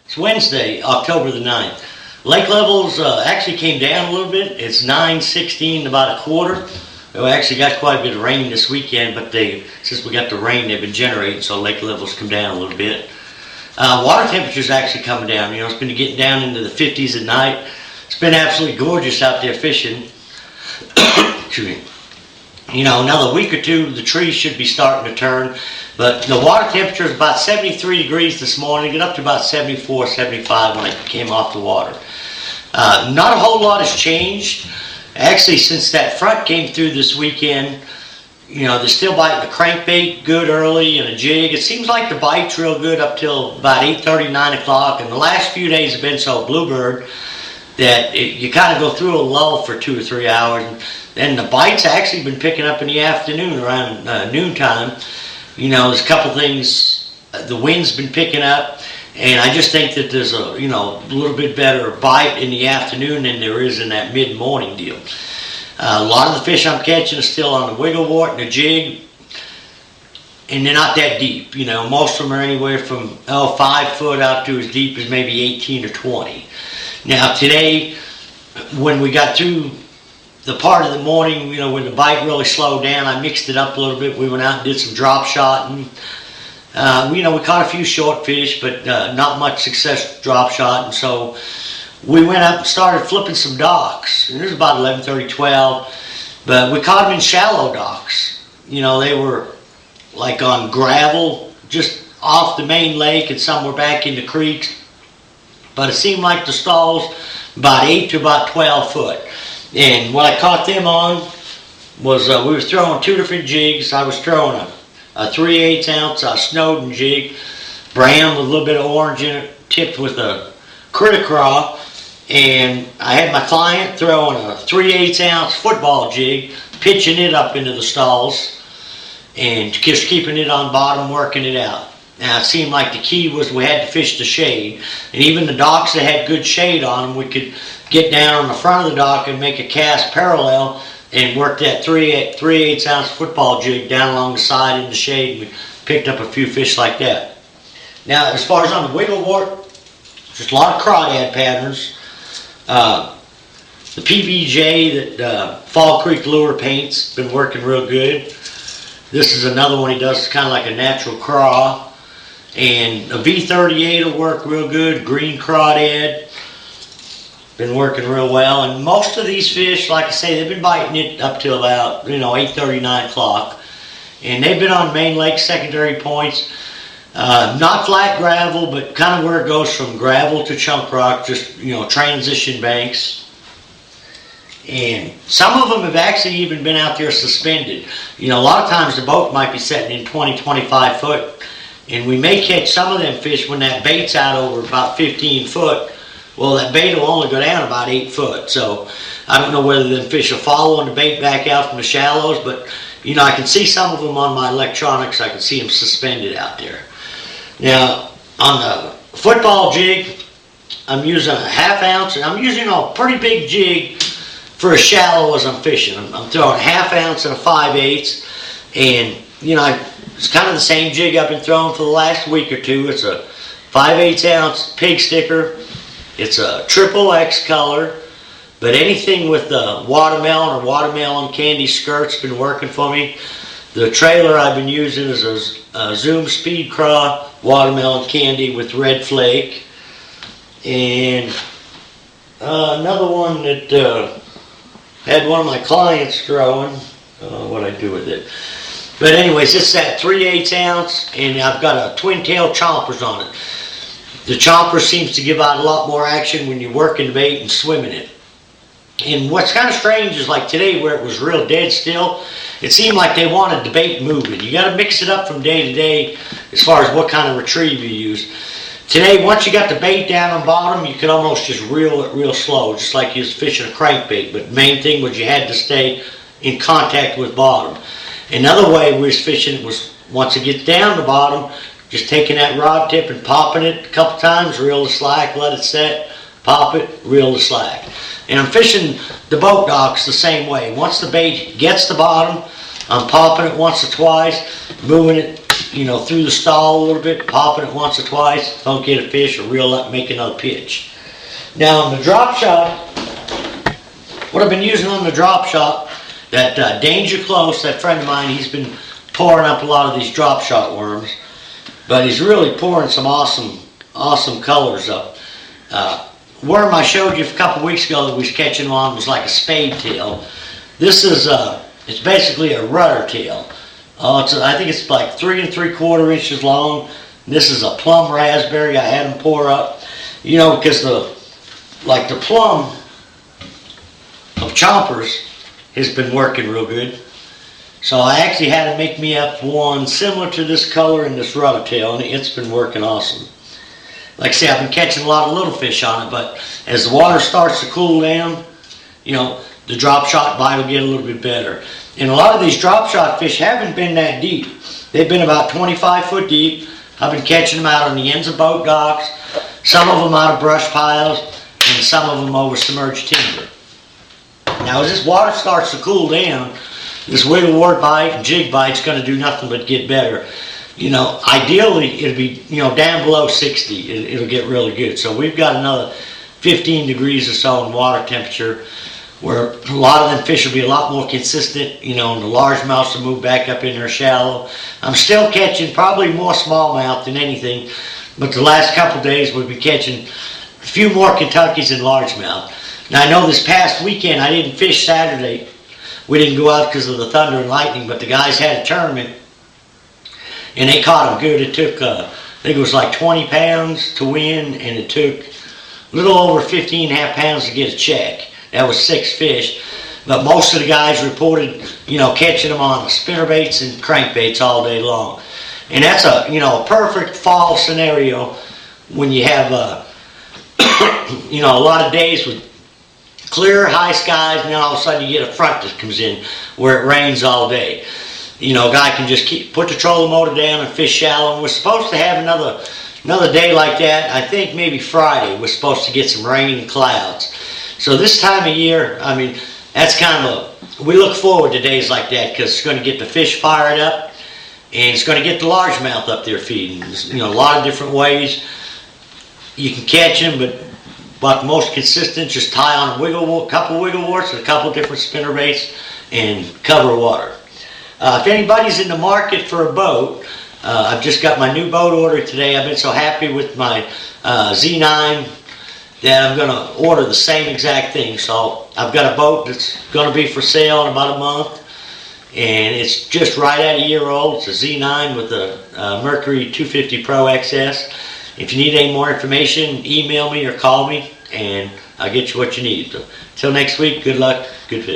It's Wednesday, October the 9th. Lake levels actually came down a little bit. It's 9:16, about a quarter. We actually got quite a bit of rain this weekend, but since we got the rain, they've been generating, so lake levels come down a little bit. Water temperature's actually coming down. You know, it's been getting down into the 50s at night. It's been absolutely gorgeous out there fishing. Excuse me. You know, another week or two, the trees should be starting to turn. But the water temperature is about 73 degrees this morning. Get up to about 74, 75 when I came off the water. Not a whole lot has changed. Actually, since that front came through this weekend, you know, they're still biting the crankbait good early and a jig. It seems like the bite's real good up till about 8:30, 9 o'clock. And the last few days have been so bluebird that you kind of go through a lull for 2 or 3 hours. And the bite's actually been picking up in the afternoon around noontime. You know, there's a couple things. The wind's been picking up, and I just think that there's a little bit better bite in the afternoon than there is in that mid-morning deal. A lot of the fish I'm catching are still on the wiggle wart and the jig, and they're not that deep. You know, most of them are anywhere from 5 foot out to as deep as maybe 18 or 20. Now today, when we got through the part of the morning, you know, when the bite really slowed down, I mixed it up a little bit. We went out and did some drop shotting. You know, we caught a few short fish, but not much success drop shot. And so we went up and started flipping some docks. And it was about 11:30, 12. But we caught them in shallow docks. You know, they were like on gravel, just off the main lake, and some were back in the creeks. But it seemed like the stalls about 8 to about 12 foot. And what I caught them on was we were throwing 2 different jigs. I was throwing a 3/8 ounce Snowden jig, brown with a little bit of orange in it, tipped with a critter craw. And I had my client throwing a 3/8 ounce football jig, pitching it up into the stalls, and just keeping it on bottom, working it out. Now it seemed like the key was we had to fish the shade. And even the docks that had good shade on them, we could get down on the front of the dock and make a cast parallel and work that 3/8 ounce football jig down along the side in the shade. We picked up a few fish like that. Now, as far as on the wiggle wart, just a lot of crawdad patterns. The PBJ that Fall Creek Lure paints been working real good. This is another one he does. It's kind of like a natural craw. And a V38 will work real good. Green crawdad. Been working real well. And most of these fish, like I say, they've been biting it up till about 8:30, 9 o'clock. And they've been on main lake secondary points. Not flat gravel, but kind of where it goes from gravel to chunk rock. Just, transition banks. And some of them have actually even been out there suspended. A lot of times the boat might be setting in 20, 25 foot. And we may catch some of them fish when that bait's out over about 15 foot. Well, that bait will only go down about 8 foot. So I don't know whether them fish are following the bait back out from the shallows, but I can see some of them on my electronics. I can see them suspended out there. Now, on the football jig, I'm using a 1/2 ounce, and I'm using a pretty big jig for as shallow as I'm fishing. I'm throwing a 1/2 ounce and a 5/8, and it's kind of the same jig I've been throwing for the last week or two. It's a 5/8 ounce pig sticker. It's a XXX color, but anything with the watermelon or watermelon candy skirt's been working for me. The trailer I've been using is a Zoom Speed Craw watermelon candy with red flake, and another one that had one of my clients throwing. What I do with it. But anyways, it's that 3/8 ounce, and I've got a twin tail chompers on it. The chomper seems to give out a lot more action when you're working the bait and swimming it. And what's kind of strange is like today where it was real dead still, it seemed like they wanted the bait moving. You got to mix it up from day to day as far as what kind of retrieve you use. Today, once you got the bait down on bottom, you could almost just reel it real slow, just like you was fishing a crankbait. But the main thing was you had to stay in contact with bottom. Another way we was fishing was once it gets down the bottom, just taking that rod tip and popping it a couple times, reel the slack, let it set, pop it, reel the slack. And I'm fishing the boat docks the same way. Once the bait gets the bottom, I'm popping it once or twice, moving it through the stall a little bit, popping it once or twice. Don't get a fish or reel up and make another pitch. Now on the drop shot, what I've been using on the drop shot, that Danger Close, that friend of mine, he's been pouring up a lot of these drop shot worms, but he's really pouring some awesome colors up. Worm I showed you a couple weeks ago that we was catching on was like a spade tail. This is it's basically a rudder tail. I think it's like 3 3/4 inches long. This is a plum raspberry I had them pour up. Because the plum of chompers has been working real good. So I actually had to make me up one similar to this color and this rudder tail, and it's been working awesome. Like I say, I've been catching a lot of little fish on it, but as the water starts to cool down, the drop shot bite will get a little bit better. And a lot of these drop shot fish haven't been that deep. They've been about 25 foot deep. I've been catching them out on the ends of boat docks, some of them out of brush piles, and some of them over submerged timber. Now as this water starts to cool down, this wiggle wart bite and jig bite's going to do nothing but get better. Ideally it'll be down below 60. It'll get really good. So we've got another 15 degrees or so in water temperature, where a lot of them fish will be a lot more consistent, and the largemouths will move back up in there shallow. I'm still catching probably more smallmouth than anything, but the last couple days we've been catching a few more Kentuckys and largemouth. Now I know this past weekend I didn't fish Saturday. We didn't go out because of the thunder and lightning, but the guys had a tournament and they caught them good. It took, I think it was like 20 pounds to win, and it took a little over 15.5 pounds to get a check. That was 6 fish, but most of the guys reported, catching them on spinnerbaits and crankbaits all day long. And that's a, a perfect fall scenario when you have, a lot of days with clear high skies, and then all of a sudden you get a front that comes in where it rains all day. A guy can just put the trolling motor down and fish shallow. And we're supposed to have another day like that. I think maybe Friday we're supposed to get some rain and clouds. So this time of year, that's kind of we look forward to days like that, because it's going to get the fish fired up, and it's going to get the largemouth up there feeding. There's, a lot of different ways you can catch them, but the most consistent, just tie on a couple wiggle warts and a couple different spinner baits and cover water. If anybody's in the market for a boat, I've just got my new boat ordered today. I've been so happy with my Z9 that I'm going to order the same exact thing. So I've got a boat that's going to be for sale in about a month, and it's just right at a year old. It's a Z9 with a Mercury 250 Pro XS. If you need any more information, email me or call me, and I'll get you what you need. So, till next week, good luck, good fish.